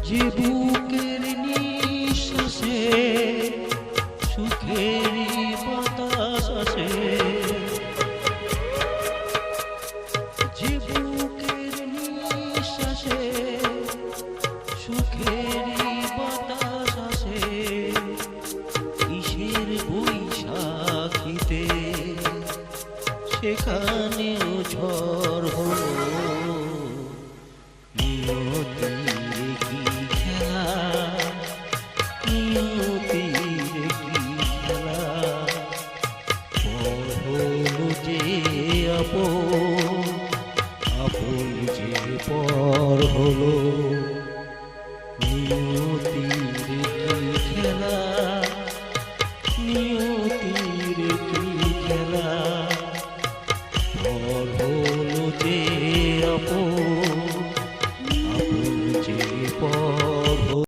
যে বুকের নিঃশ্বাসে সুখেরই বাতাস আসে, যে বুকের নিঃশ্বাসে সুখেরই বাতাস আসে, কিসের বৈশাখীতে সেখানেও ঝড় হলো। নিয়তির কি খেলা, নিয়তির কি খেলা, পর হলো যে আপন, আপন যে পর হলো।